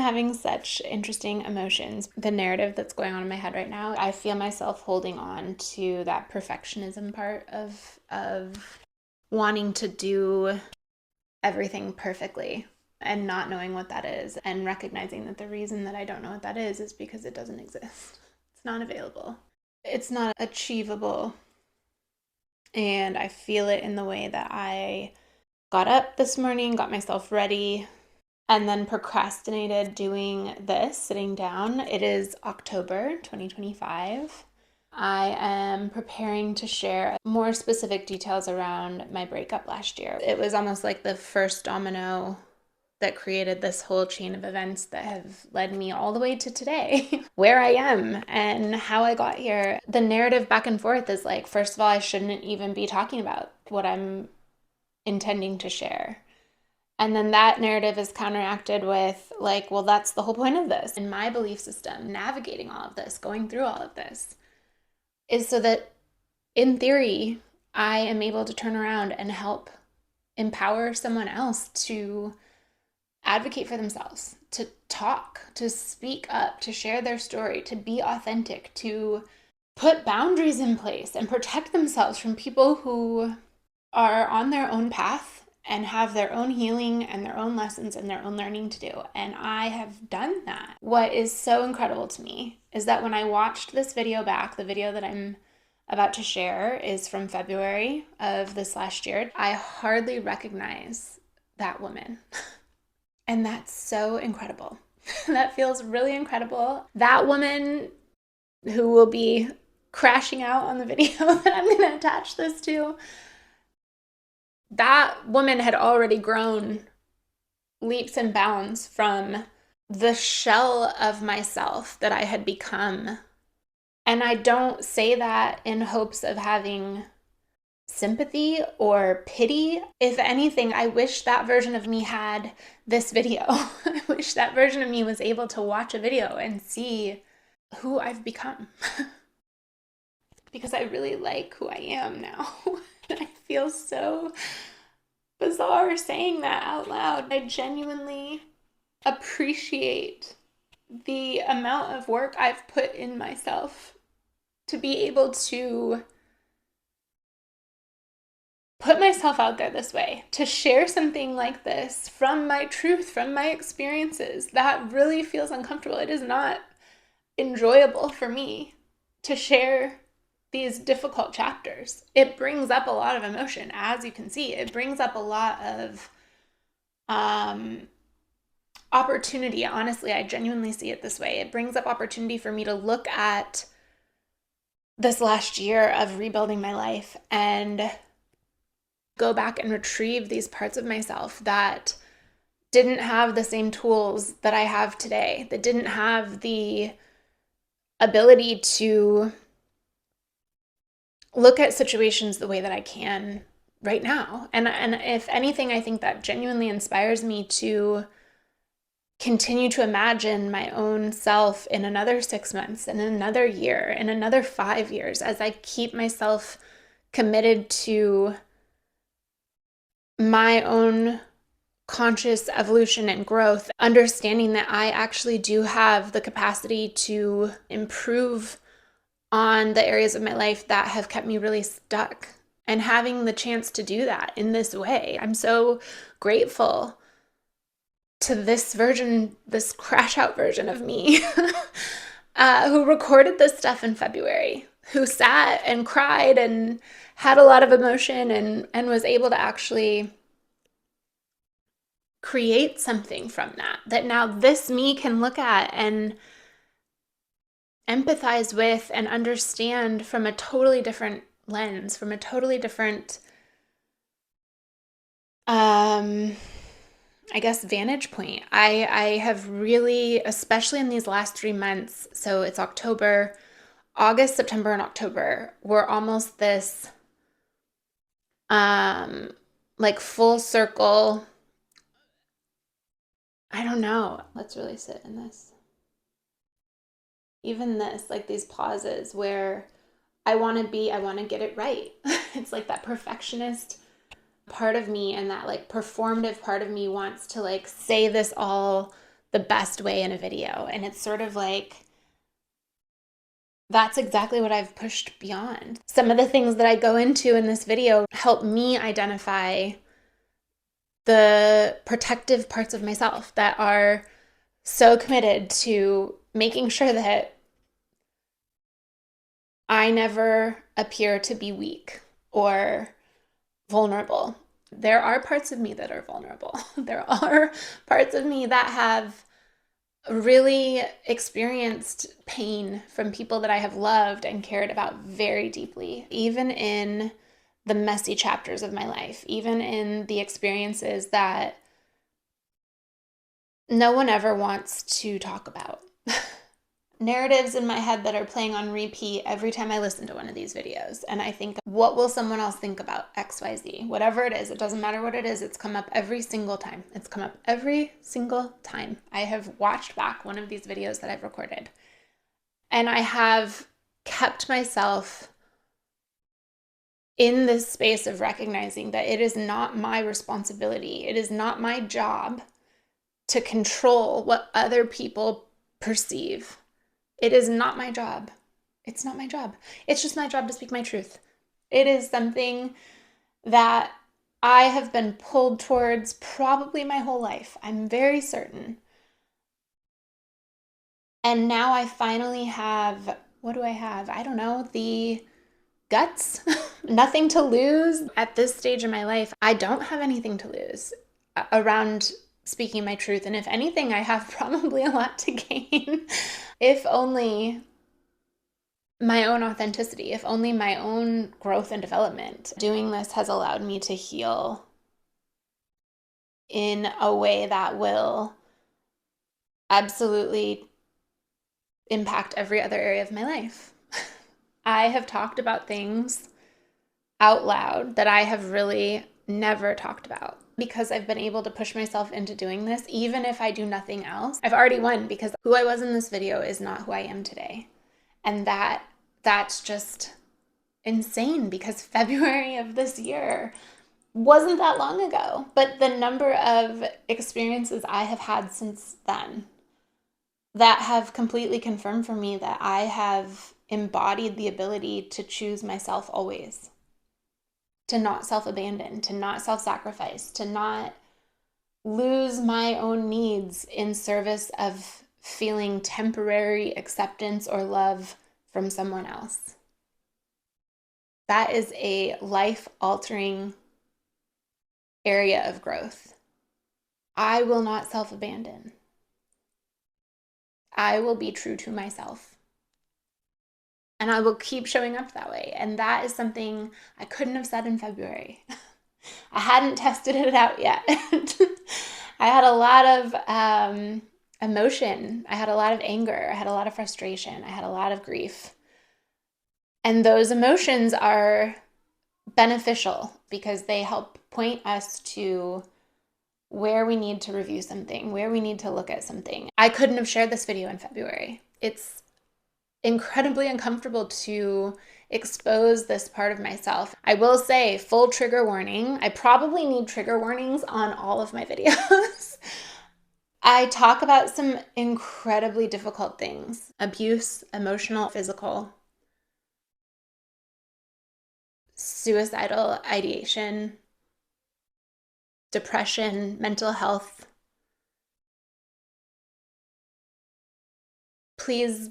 having such interesting emotions. The narrative that's going on in my head right now, I feel myself holding on to that perfectionism part of wanting to do everything perfectly and not knowing what that is, and recognizing that the reason that I don't know what that is because it doesn't exist. It's not available. It's not achievable. And I feel it in the way that I got up this morning, got myself ready, and then procrastinated doing this, sitting down. It is October 2025. I am preparing to share more specific details around my breakup last year. It was almost like the first domino that created this whole chain of events that have led me all the way to today, where I am and how I got here. The narrative back and forth is like, first of all, I shouldn't even be talking about what I'm intending to share. And then that narrative is counteracted with like, well, that's the whole point of this. In my belief system, navigating all of this, going through all of this, is so that in theory, I am able to turn around and help empower someone else to advocate for themselves, to talk, to speak up, to share their story, to be authentic, to put boundaries in place and protect themselves from people who are on their own path and have their own healing and their own lessons and their own learning to do. And I have done that. What is so incredible to me is that when I watched this video back, the video that I'm about to share is from February of this last year, I hardly recognize that woman. And that's so incredible. That feels really incredible. That woman who will be crashing out on the video that I'm going to attach this to, that woman had already grown leaps and bounds from the shell of myself that I had become. And I don't say that in hopes of having sympathy or pity. If anything, I wish that version of me had this video. I wish that version of me was able to watch a video and see who I've become. Because I really like who I am now. I feel so bizarre saying that out loud. I genuinely appreciate the amount of work I've put in myself to be able to put myself out there this way, to share something like this from my truth, from my experiences. That really feels uncomfortable. It is not enjoyable for me to share these difficult chapters. It brings up a lot of emotion, as you can see. It brings up a lot of opportunity. Honestly, I genuinely see it this way. It brings up opportunity for me to look at this last year of rebuilding my life and go back and retrieve these parts of myself that didn't have the same tools that I have today, that didn't have the ability to look at situations the way that I can right now. And if anything, I think that genuinely inspires me to continue to imagine my own self in another 6 months, in another year, in another 5 years, as I keep myself committed to my own conscious evolution and growth, understanding that I actually do have the capacity to improve on the areas of my life that have kept me really stuck, and having the chance to do that in this way. I'm so grateful to this version, this crash out version of me who recorded this stuff in February, who sat and cried and had a lot of emotion and was able to actually create something from that now this me can look at and empathize with and understand from a totally different lens, from a totally different I guess vantage point. I have really, especially in these last 3 months, so it's October, August, September, and October, we're almost this like full circle. I don't know. Let's really sit in this. Even this, like these pauses where I want to get it right. It's like that perfectionist part of me and that like performative part of me wants to like say this all the best way in a video. And it's sort of like, that's exactly what I've pushed beyond. Some of the things that I go into in this video help me identify the protective parts of myself that are so committed to making sure that I never appear to be weak or vulnerable. There are parts of me that are vulnerable. There are parts of me that have really experienced pain from people that I have loved and cared about very deeply, even in the messy chapters of my life, even in the experiences that no one ever wants to talk about. Narratives in my head that are playing on repeat every time I listen to one of these videos. And I think, what will someone else think about XYZ? Whatever it is, it doesn't matter what it is, it's come up every single time. It's come up every single time. I have watched back one of these videos that I've recorded. And I have kept myself in this space of recognizing that it is not my responsibility. It is not my job to control what other people perceive. It is not my job. It's not my job. It's just my job to speak my truth. It is something that I have been pulled towards probably my whole life. I'm very certain. And now I finally have, what do I have? I don't know, the guts, nothing to lose. At this stage in my life, I don't have anything to lose around speaking my truth. And if anything, I have probably a lot to gain. If only my own authenticity, if only my own growth and development. Doing this has allowed me to heal in a way that will absolutely impact every other area of my life. I have talked about things out loud that I have really never talked about because I've been able to push myself into doing this. Even if I do nothing else, I've already won, because who I was in this video is not who I am today. And that's just insane, because February of this year wasn't that long ago. But the number of experiences I have had since then that have completely confirmed for me that I have embodied the ability to choose myself always, to not self-abandon, to not self-sacrifice, to not lose my own needs in service of feeling temporary acceptance or love from someone else. That is a life-altering area of growth. I will not self-abandon. I will be true to myself. And I will keep showing up that way. And that is something I couldn't have said in February. I hadn't tested it out yet. I had a lot of emotion. I had a lot of anger. I had a lot of frustration. I had a lot of grief. And those emotions are beneficial because they help point us to where we need to review something, where we need to look at something. I couldn't have shared this video in February. It's incredibly uncomfortable to expose this part of myself. I will say, full trigger warning. I probably need trigger warnings on all of my videos. I talk about some incredibly difficult things: abuse, emotional, physical, suicidal ideation, depression, mental health. Please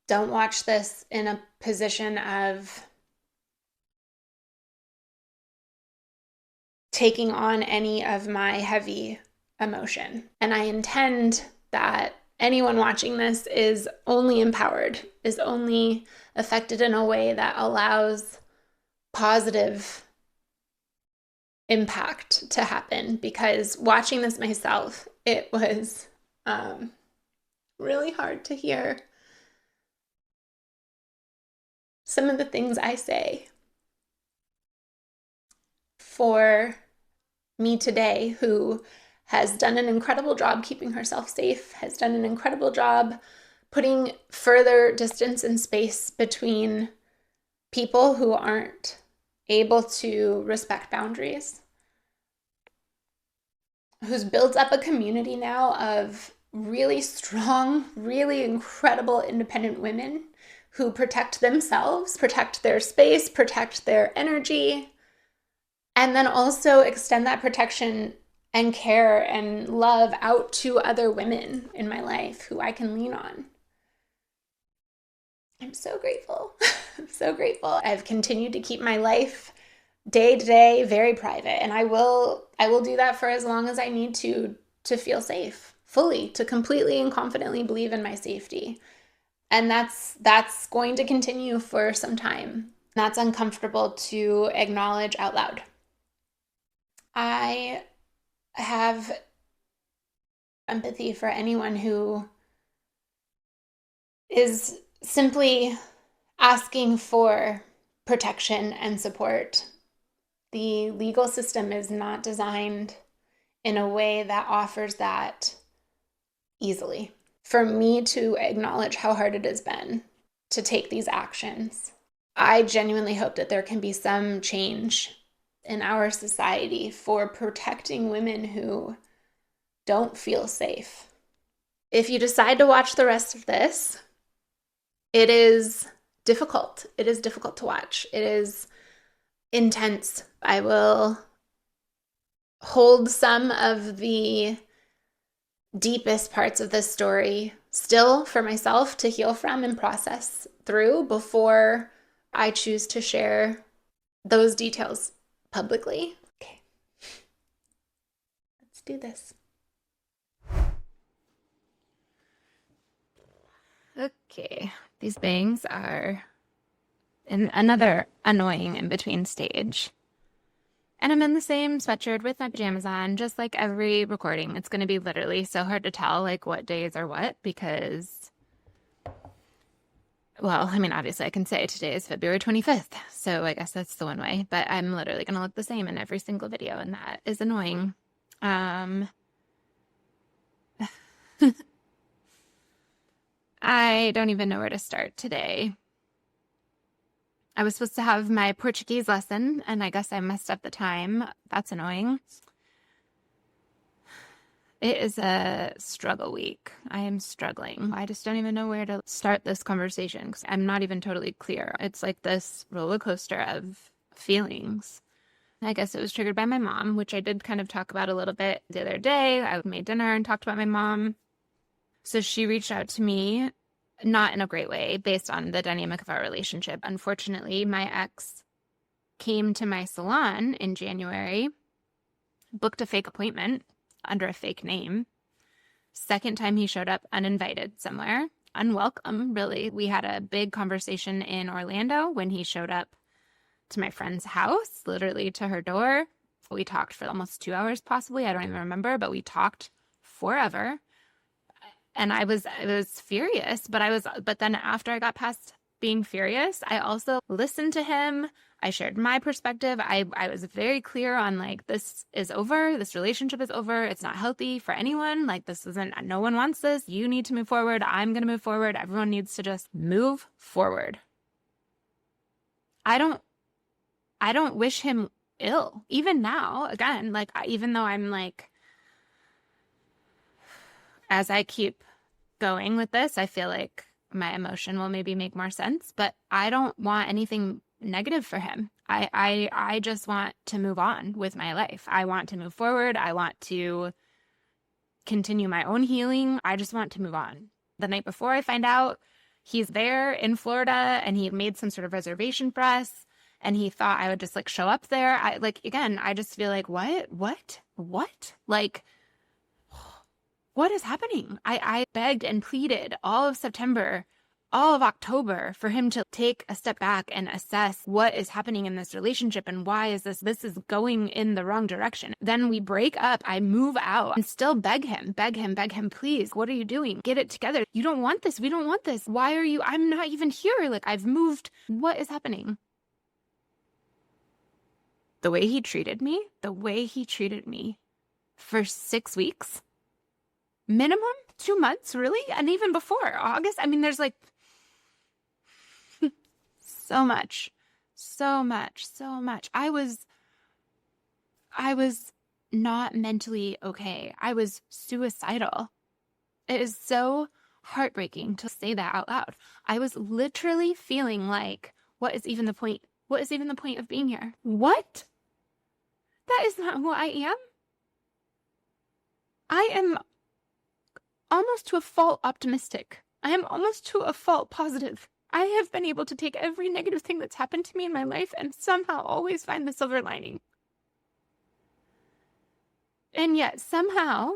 don't watch this in a position of taking on any of my heavy emotion. And I intend that anyone watching this is only empowered, is only affected in a way that allows positive impact to happen. Because watching this myself, it was really hard to hear some of the things I say. For me today, who has done an incredible job keeping herself safe, has done an incredible job putting further distance and space between people who aren't able to respect boundaries, who's built up a community now of really strong, really incredible independent women who protect themselves, protect their space, protect their energy, and then also extend that protection and care and love out to other women in my life who I can lean on. I'm so grateful. I'm so grateful. I've continued to keep my life day to day very private, and I will do that for as long as I need to feel safe, fully, to completely and confidently believe in my safety. And that's going to continue for some time. That's uncomfortable to acknowledge out loud. I have empathy for anyone who is simply asking for protection and support. The legal system is not designed in a way that offers that easily. For me to acknowledge how hard it has been to take these actions, I genuinely hope that there can be some change in our society for protecting women who don't feel safe. If you decide to watch the rest of this, it is difficult. It is difficult to watch. It is intense. I will hold some of the deepest parts of this story still for myself to heal from and process through before I choose to share those details publicly. Okay, let's do this. Okay, these bangs are in another annoying in between stage. And I'm in the same sweatshirt with my pajamas on, just like every recording. It's going to be literally so hard to tell like what days are what because, well, I mean, obviously I can say today is February 25th, so I guess that's the one way, but I'm literally going to look the same in every single video, and that is annoying. I don't even know where to start today. I was supposed to have my Portuguese lesson, and I guess I messed up the time. That's annoying. It is a struggle week. I am struggling. I just don't even know where to start this conversation because I'm not even totally clear. It's like this roller coaster of feelings. I guess it was triggered by my mom, which I did kind of talk about a little bit the other day. I made dinner and talked about my mom. So she reached out to me, not in a great way, based on the dynamic of our relationship. Unfortunately, my ex came to my salon in January, booked a fake appointment under a fake name. Second time he showed up uninvited somewhere, unwelcome, really. We had a big conversation in Orlando when he showed up to my friend's house, literally to her door. We talked for almost 2 hours, possibly. I don't even remember, but we talked forever. And I was furious, but then after I got past being furious, I also listened to him. I shared my perspective. I was very clear on like, this is over. This relationship is over. It's not healthy for anyone. Like no one wants this. You need to move forward. I'm going to move forward. Everyone needs to just move forward. I don't wish him ill. Even now, again, like even though I'm like, as I keep going with this, I feel like my emotion will maybe make more sense, but I don't want anything negative for him. I just want to move on with my life. I want to move forward. I want to continue my own healing. I just want to move on. The night before I find out he's there in Florida and he made some sort of reservation for us and he thought I would just like show up there. I just feel like, what? Like, what is happening? I begged and pleaded all of September, all of October for him to take a step back and assess what is happening in this relationship and why is this is going in the wrong direction. Then we break up. I move out and still beg him, please. What are you doing? Get it together. You don't want this. We don't want this. Why are you? I'm not even here. Like I've moved. What is happening? The way he treated me for 6 weeks. Minimum 2 months, really? And even before August, I mean, there's like so much. I was not mentally okay. I was suicidal. It is so heartbreaking to say that out loud. I was literally feeling like, what is even the point? What is even the point of being here? What? That is not who I am. I am almost to a fault optimistic. I am almost to a fault positive. I have been able to take every negative thing that's happened to me in my life and somehow always find the silver lining. And yet somehow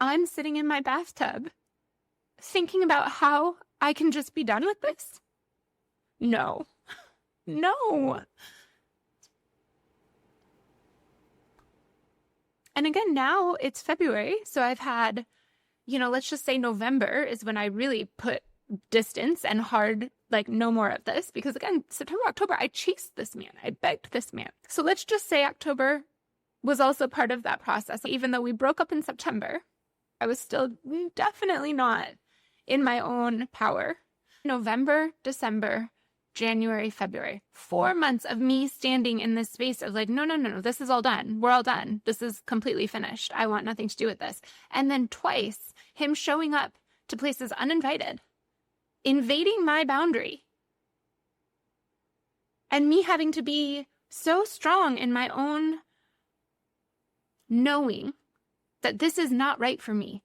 I'm sitting in my bathtub thinking about how I can just be done with this. No. No. And again, now it's February, so I've had, let's just say November is when I really put distance and hard, like, no more of this. Because again, September, October, I chased this man. I begged this man. So let's just say October was also part of that process. Even though we broke up in September, I was still definitely not in my own power. November, December, January, February, 4 months of me standing in this space of like, no, this is all done. We're all done. This is completely finished. I want nothing to do with this. And then twice, him showing up to places uninvited, invading my boundary, and me having to be so strong in my own knowing that this is not right for me.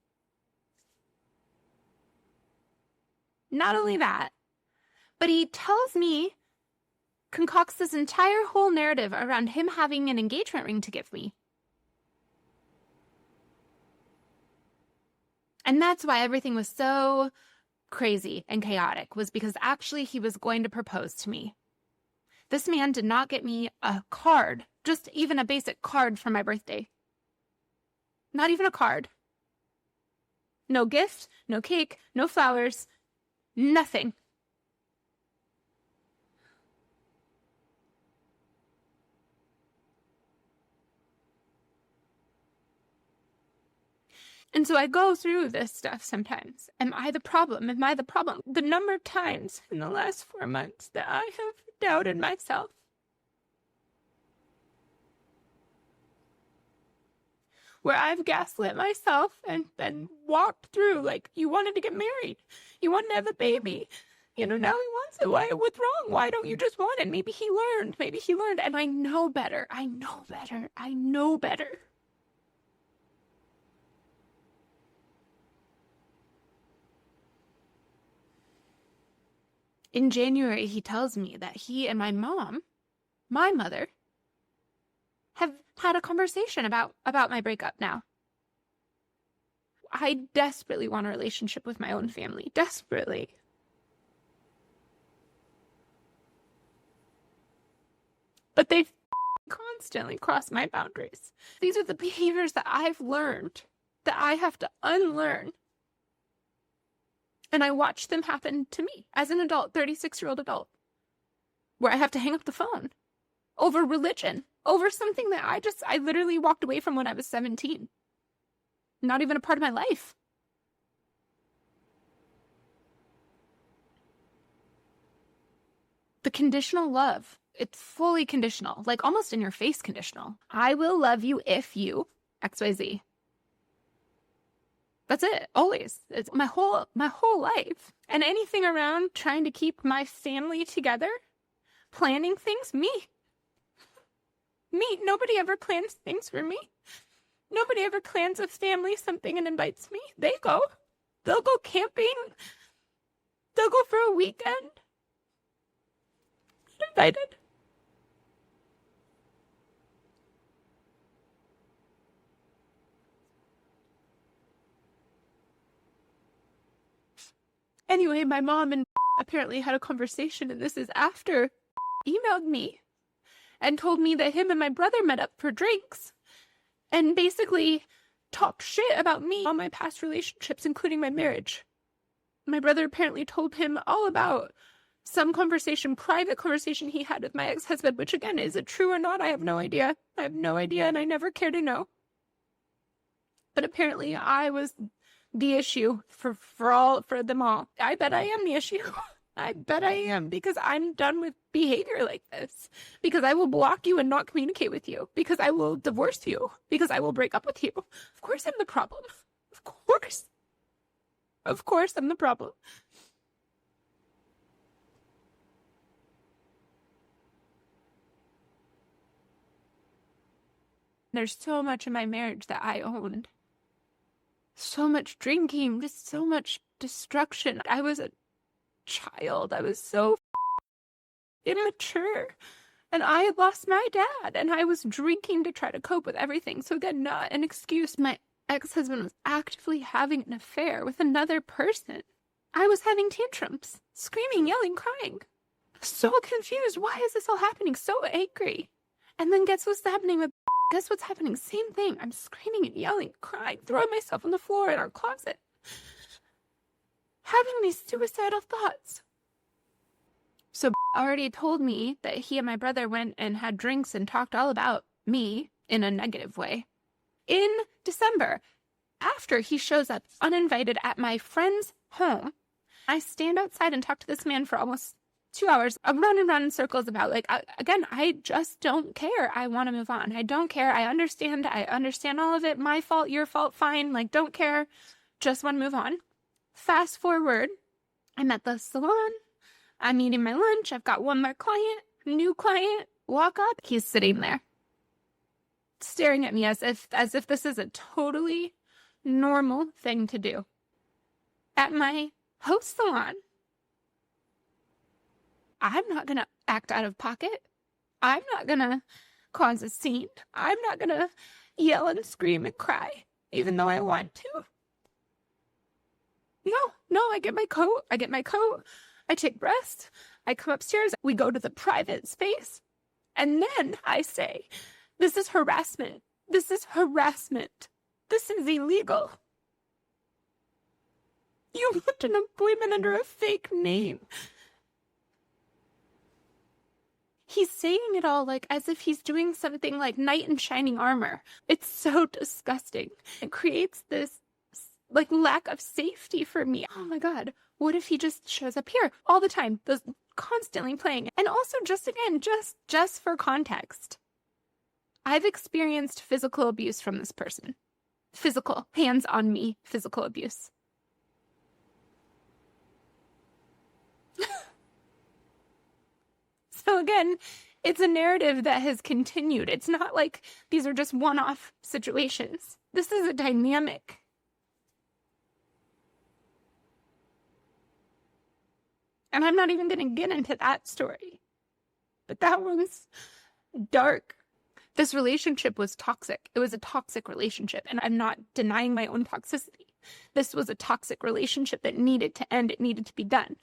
Not only that, but he tells me, concocts this entire whole narrative around him having an engagement ring to give me. And that's why everything was so crazy and chaotic, was because actually he was going to propose to me. This man did not get me a card, just even a basic card for my birthday. Not even a card. No gift, no cake, no flowers, nothing. And so I go through this stuff sometimes. Am I the problem? Am I the problem? The number of times in the last 4 months that I have doubted myself. Where I've gaslit myself and then walked through like, you wanted to get married. You wanted to have a baby. Now he wants it. What's wrong? Why don't you just want it? Maybe he learned. And I know better. In January, he tells me that he and my mom, my mother, have had a conversation about my breakup now. I desperately want a relationship with my own family. Desperately. But they constantly cross my boundaries. These are the behaviors that I've learned that I have to unlearn. And I watch them happen to me as an adult, 36-year-old adult, where I have to hang up the phone over religion, over something that I literally walked away from when I was 17. Not even a part of my life. The conditional love, it's fully conditional, like almost in your face conditional. I will love you if you XYZ. That's it, always. It's my whole life. And anything around trying to keep my family together, planning things, me. Nobody ever plans things for me. Nobody ever plans a family something and invites me. They go. They'll go camping. They'll go for a weekend. Not invited. Anyway, my mom and apparently had a conversation, and this is after emailed me and told me that him and my brother met up for drinks and basically talked shit about me, all my past relationships, including my marriage. My brother apparently told him all about some private conversation he had with my ex-husband, which again, is it true or not? I have no idea. And I never care to know. But apparently I was the issue for them all. I bet I am the issue. I bet I am, because I'm done with behavior like this. Because I will block you and not communicate with you. Because I will divorce you. Because I will break up with you. Of course I'm the problem. Of course. Of course I'm the problem. There's so much in my marriage that I owned. So much drinking, just so much destruction. I was a child. I was so immature. And I had lost my dad, and I was drinking to try to cope with everything. So again, not an excuse. My ex-husband was actively having an affair with another person. I was having tantrums, screaming, yelling, crying. So confused. Why is this all happening? So angry. And then guess what's happening with guess what's happening? Same thing. I'm screaming and yelling, crying, throwing myself on the floor in our closet. Having these suicidal thoughts. So already told me that he and my brother went and had drinks and talked all about me in a negative way. In December, after he shows up uninvited at my friend's home, I stand outside and talk to this man for almost 2 hours. I'm running around in circles about, like, again, I just don't care. I want to move on. I don't care. I understand all of it. My fault, your fault, fine. Like, don't care. Just want to move on. Fast forward, I'm at the salon. I'm eating my lunch. I've got one more client, new client, walk up. He's sitting there staring at me as if this is a totally normal thing to do at my host salon. I'm not going to act out of pocket. I'm not going to cause a scene. I'm not going to yell and scream and cry, even though I want to. No, I get my coat. I take breaths. I come upstairs. We go to the private space. And then I say, this is harassment. This is harassment. This is illegal. You booked an appointment under a fake name. He's saying it all like as if he's doing something like knight in shining armor. It's so disgusting. It creates this like lack of safety for me. Oh my God. What if he just shows up here all the time? Those constantly playing. And also just for context, I've experienced physical abuse from this person. Physical, hands on me, physical abuse. So again, it's a narrative that has continued. It's not like these are just one-off situations. This is a dynamic. And I'm not even going to get into that story. But that one's dark. This relationship was toxic. It was a toxic relationship. And I'm not denying my own toxicity. This was a toxic relationship that needed to end. It needed to be done.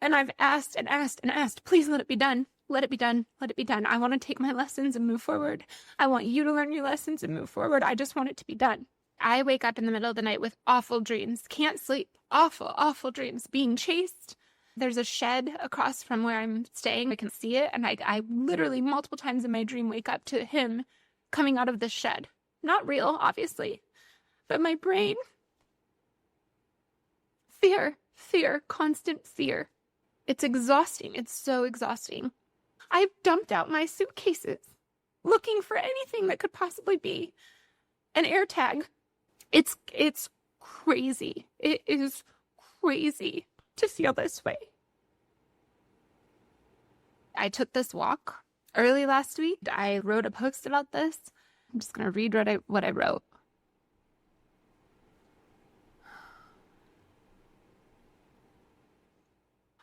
And I've asked and asked and asked, please let it be done. Let it be done. Let it be done. I want to take my lessons and move forward. I want you to learn your lessons and move forward. I just want it to be done. I wake up in the middle of the night with awful dreams. Can't sleep. Awful, awful dreams. Being chased. There's a shed across from where I'm staying. I can see it. And I literally multiple times in my dream wake up to him coming out of the shed. Not real, obviously. But my brain. Fear, constant fear. It's exhausting. It's so exhausting. I've dumped out my suitcases, looking for anything that could possibly be an AirTag. It's crazy. It is crazy to feel this way. I took this walk early last week. I wrote a post about this. I'm just going to read what I wrote.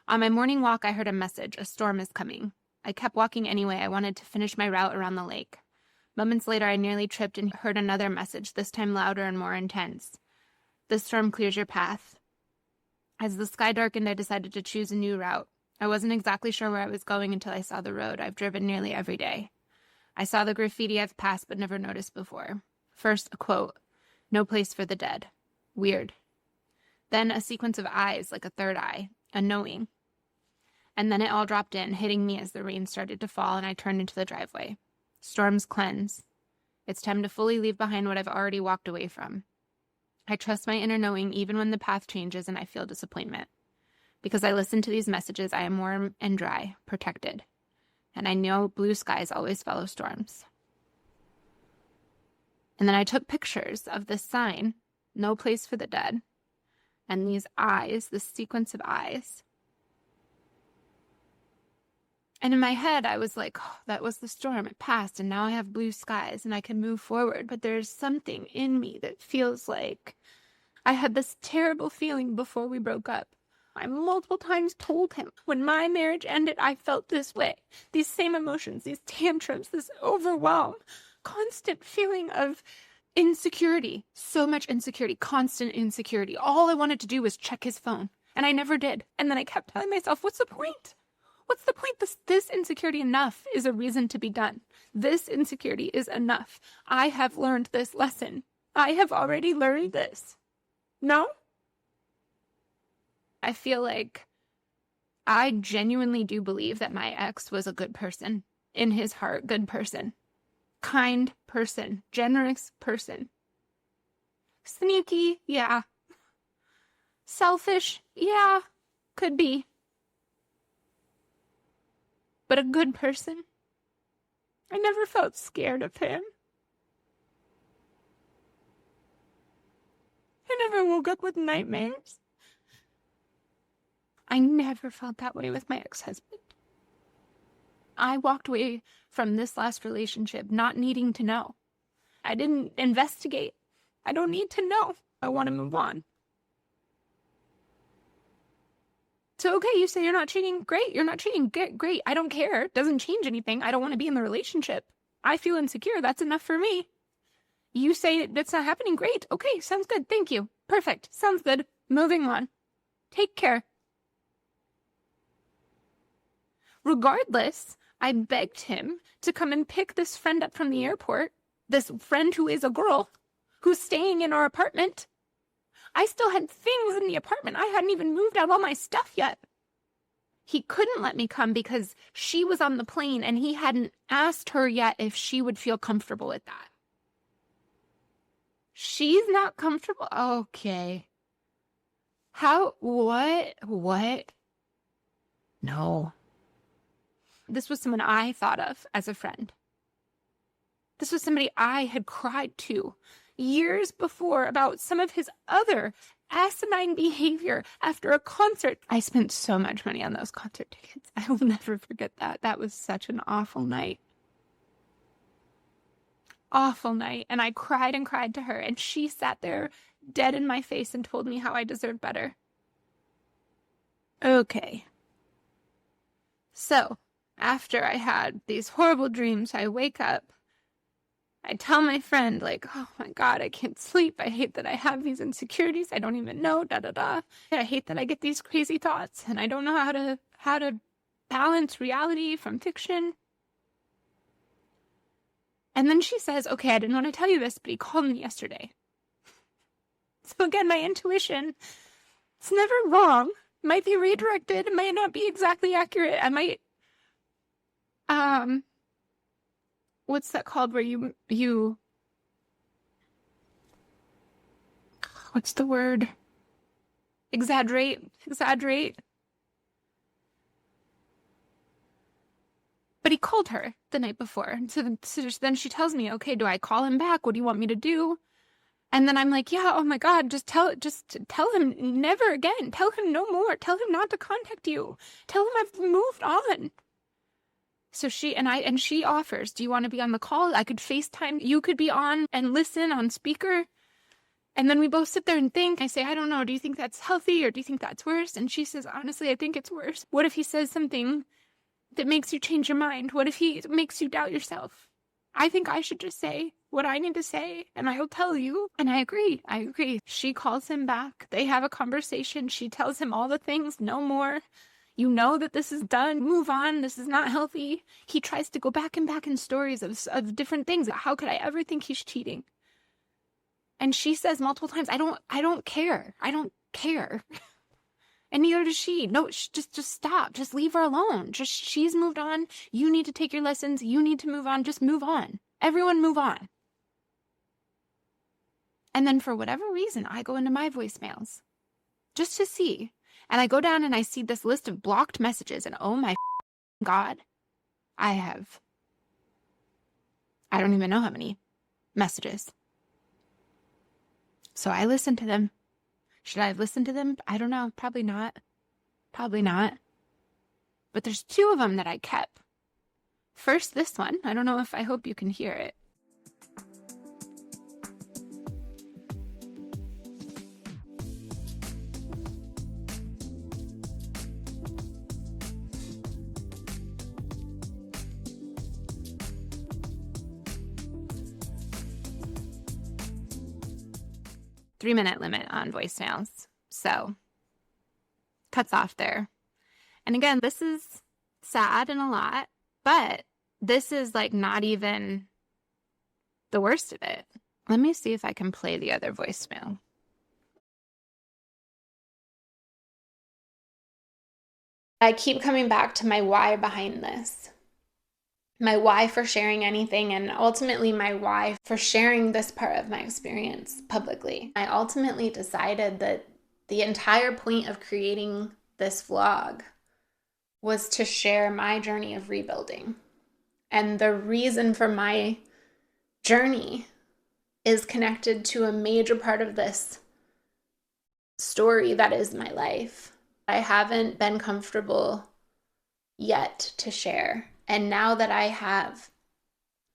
On my morning walk, I heard a message. A storm is coming. I kept walking anyway. I wanted to finish my route around the lake. Moments later, I nearly tripped and heard another message, this time louder and more intense. This storm clears your path. As the sky darkened, I decided to choose a new route. I wasn't exactly sure where I was going until I saw the road I've driven nearly every day. I saw the graffiti I've passed but never noticed before. First, a quote, "No place for the dead." Weird. Then a sequence of eyes, like a third eye, a knowing. And then it all dropped in, hitting me as the rain started to fall and I turned into the driveway. Storms cleanse. It's time to fully leave behind what I've already walked away from. I trust my inner knowing even when the path changes and I feel disappointment. Because I listen to these messages, I am warm and dry, protected. And I know blue skies always follow storms. And then I took pictures of this sign no place for the dead. And these eyes, this sequence of eyes. And in my head, I was like, oh, that was the storm. It passed, and now I have blue skies, and I can move forward. But there's something in me that feels like I had this terrible feeling before we broke up. I multiple times told him when my marriage ended, I felt this way. These same emotions, these tantrums, this overwhelm, constant feeling of insecurity, so much insecurity, constant insecurity. All I wanted to do was check his phone, and I never did. And then I kept telling myself, what's the point? What's the point? This insecurity enough is a reason to be done. This insecurity is enough. I have learned this lesson. I have already learned this. No? I feel like I genuinely do believe that my ex was a good person. In his heart, good person. Kind person. Generous person. Sneaky, yeah. Selfish, yeah. Could be. But a good person. I never felt scared of him. I never woke up with nightmares. I never felt that way with my ex-husband. I walked away from this last relationship not needing to know. I didn't investigate. I don't need to know. I want to move on. So, okay, you say you're not cheating. Great, you're not cheating. Great, I don't care. Doesn't change anything. I don't want to be in the relationship. I feel insecure. That's enough for me. You say that's not happening. Great. Okay, sounds good. Thank you. Perfect. Sounds good. Moving on. Take care. Regardless, I begged him to come and pick this friend up from the airport, this friend who is a girl, who's staying in our apartment. I still had things in the apartment. I hadn't even moved out all my stuff yet. He couldn't let me come because she was on the plane and he hadn't asked her yet if she would feel comfortable with that. She's not comfortable? Okay. How? What? No. This was someone I thought of as a friend. This was somebody I had cried to years before about some of his other asinine behavior after a concert. I spent so much money on those concert tickets. I will never forget that. That was such an awful night. Awful night. And I cried and cried to her, and she sat there dead in my face and told me how I deserved better. Okay. So, after I had these horrible dreams, I wake up. I tell my friend, like, oh my God, I can't sleep. I hate that I have these insecurities. I don't even know, I hate that I get these crazy thoughts, and I don't know how to balance reality from fiction. And then she says, okay, I didn't want to tell you this, but he called me yesterday. So again, my intuition, it's never wrong. Might be redirected. It might not be exactly accurate. I might, what's that called where you, what's the word? Exaggerate. But he called her the night before. So then she tells me, okay, do I call him back? What do you want me to do? And then I'm like, yeah, oh my God, just tell him never again. Tell him no more. Tell him not to contact you. Tell him I've moved on. So she offers, do you want to be on the call? I could FaceTime. You could be on and listen on speaker. And then we both sit there and think. I say, I don't know. Do you think that's healthy or do you think that's worse? And she says, honestly, I think it's worse. What if he says something that makes you change your mind? What if he makes you doubt yourself? I think I should just say what I need to say, and I'll tell you. And I agree. She calls him back. They have a conversation. She tells him all the things, no more. You know that this is done. Move on. This is not healthy. He tries to go back and back in stories of different things. How could I ever think he's cheating? And she says multiple times, I don't care. I don't care. And neither does she. No, just stop. Just leave her alone. She's moved on. You need to take your lessons. You need to move on. Just move on. Everyone move on. And then for whatever reason, I go into my voicemails just to see. And I go down and I see this list of blocked messages. And oh my God, I don't even know how many messages. So I listened to them. Should I have listened to them? I don't know. Probably not. Probably not. But there's two of them that I kept. First, this one. I don't know if I hope you can hear it. 3-minute limit on voicemails. So cuts off there. And again, this is sad and a lot, but this is like not even the worst of it. Let me see if I can play the other voicemail. I keep coming back to my why behind this. My why for sharing anything, and ultimately my why for sharing this part of my experience publicly. I ultimately decided that the entire point of creating this vlog was to share my journey of rebuilding. And the reason for my journey is connected to a major part of this story that is my life. I haven't been comfortable yet to share. And now that I have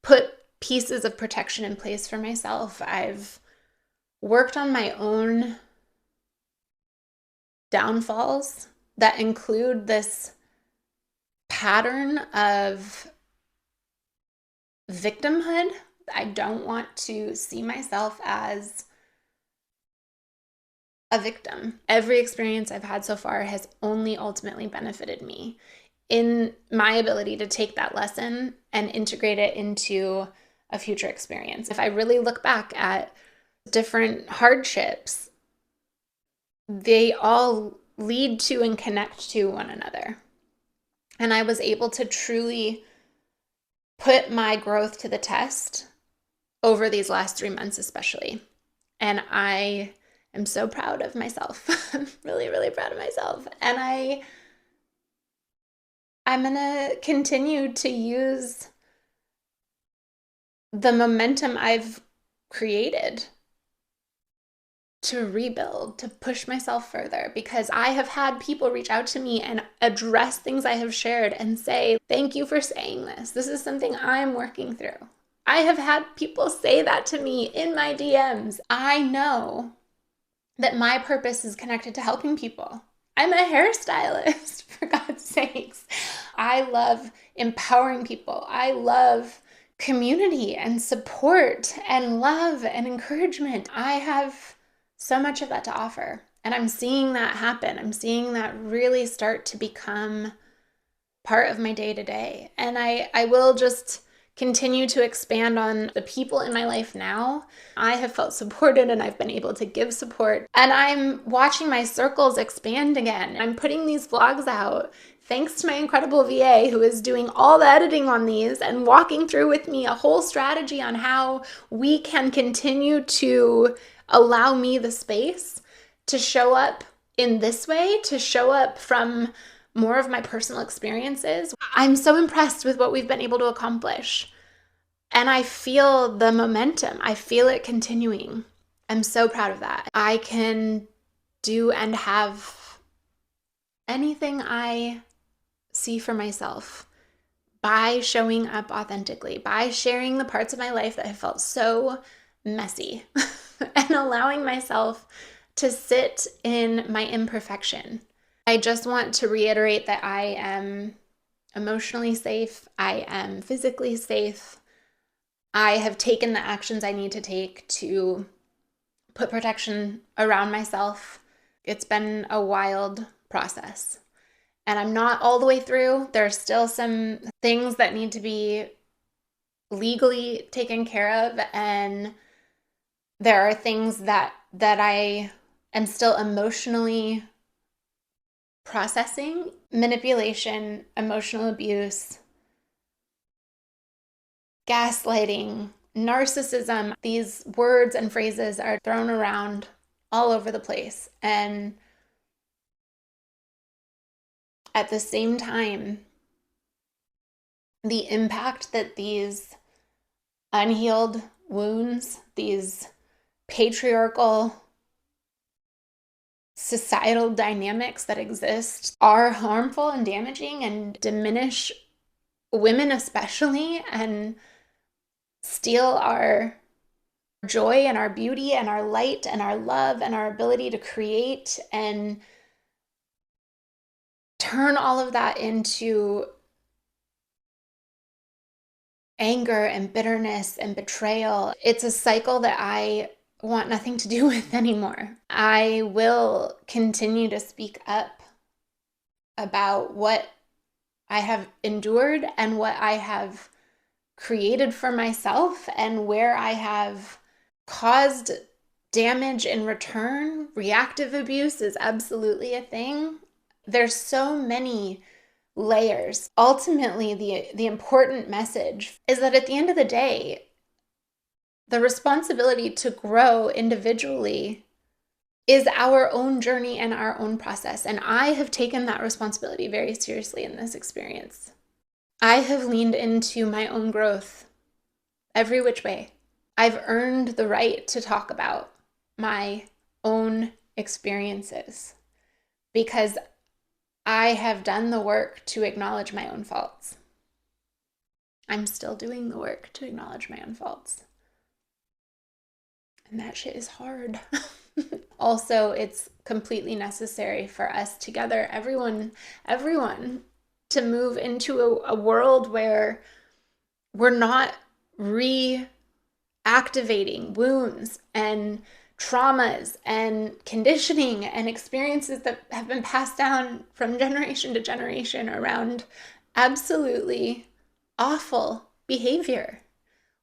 put pieces of protection in place for myself, I've worked on my own downfalls that include this pattern of victimhood. I don't want to see myself as a victim. Every experience I've had so far has only ultimately benefited me in my ability to take that lesson and integrate it into a future experience. If I really look back at different hardships, they all lead to and connect to one another. And I was able to truly put my growth to the test over these last 3 months, especially. And I am so proud of myself. I'm really, really proud of myself. And I'm going to continue to use the momentum I've created to rebuild, to push myself further, because I have had people reach out to me and address things I have shared and say, thank you for saying this. This is something I'm working through. I have had people say that to me in my DMs. I know that my purpose is connected to helping people. I'm a hairstylist, for God's sakes. I love empowering people. I love community and support and love and encouragement. I have so much of that to offer. And I'm seeing that happen. I'm seeing that really start to become part of my day to day. And I will just continue to expand on the people in my life now. I have felt supported and I've been able to give support. And I'm watching my circles expand again. I'm putting these vlogs out thanks to my incredible VA who is doing all the editing on these and walking through with me a whole strategy on how we can continue to allow me the space to show up in this way, to show up from more of my personal experiences. I'm so impressed with what we've been able to accomplish. And I feel the momentum. I feel it continuing. I'm so proud of that. I can do and have anything I see for myself by showing up authentically, by sharing the parts of my life that have felt so messy and allowing myself to sit in my imperfection. I just want to reiterate that I am emotionally safe. I am physically safe. I have taken the actions I need to take to put protection around myself. It's been a wild process. And I'm not all the way through. There's still some things that need to be legally taken care of. And there are things that I am still emotionally processing. Manipulation, emotional abuse, gaslighting, narcissism. These words and phrases are thrown around all over the place. And at the same time, the impact that these unhealed wounds, these patriarchal societal dynamics that exist are harmful and damaging and diminish women especially, and steal our joy and our beauty and our light and our love and our ability to create, and turn all of that into anger and bitterness and betrayal. It's a cycle that I want nothing to do with anymore. I will continue to speak up about what I have endured and what I have created for myself, and where I have caused damage in return. Reactive abuse is absolutely a thing. There's so many layers. Ultimately, the important message is that at the end of the day, the responsibility to grow individually is our own journey and our own process. And I have taken that responsibility very seriously in this experience. I have leaned into my own growth every which way. I've earned the right to talk about my own experiences because I have done the work to acknowledge my own faults. I'm still doing the work to acknowledge my own faults. And that shit is hard. Also, it's completely necessary for us together, everyone, to move into a world where we're not reactivating wounds and traumas and conditioning and experiences that have been passed down from generation to generation around absolutely awful behavior.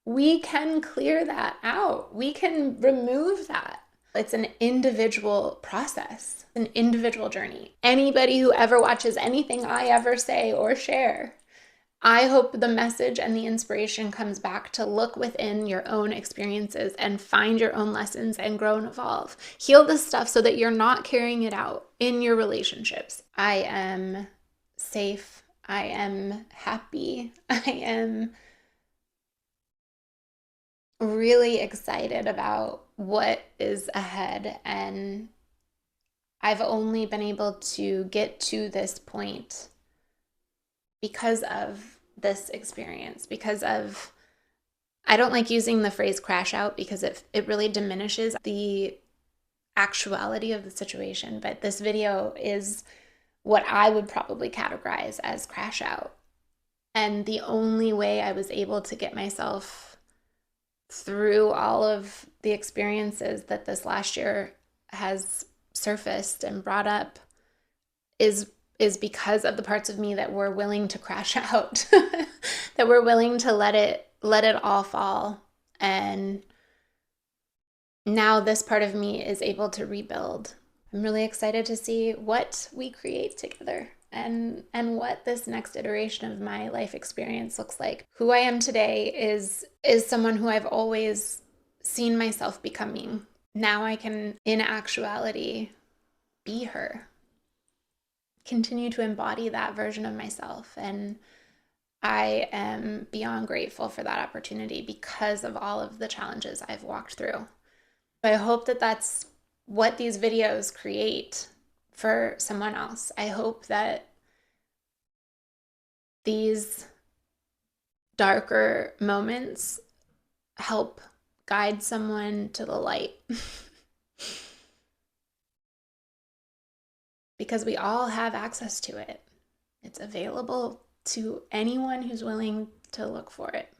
We can clear that out. We can remove that. It's an individual process, an individual journey. Anybody who ever watches anything I ever say or share, I hope the message and the inspiration comes back to look within your own experiences and find your own lessons and grow and evolve. Heal this stuff so that you're not carrying it out in your relationships. I am safe. I am happy. I am really excited about what is ahead. And I've only been able to get to this point because of this experience, because of, I don't like using the phrase crash out because it really diminishes the actuality of the situation. But this video is what I would probably categorize as crash out. And the only way I was able to get myself through all of the experiences that this last year has surfaced and brought up is because of the parts of me that were willing to crash out, that were willing to let it all fall. And now this part of me is able to rebuild. I'm really excited to see what we create together and what this next iteration of my life experience looks like. Who I am today is someone who I've always seen myself becoming. Now I can, in actuality, be her. Continue to embody that version of myself. And I am beyond grateful for that opportunity because of all of the challenges I've walked through. So I hope that that's what these videos create for someone else. I hope that these darker moments help guide someone to the light. Because we all have access to it. It's available to anyone who's willing to look for it.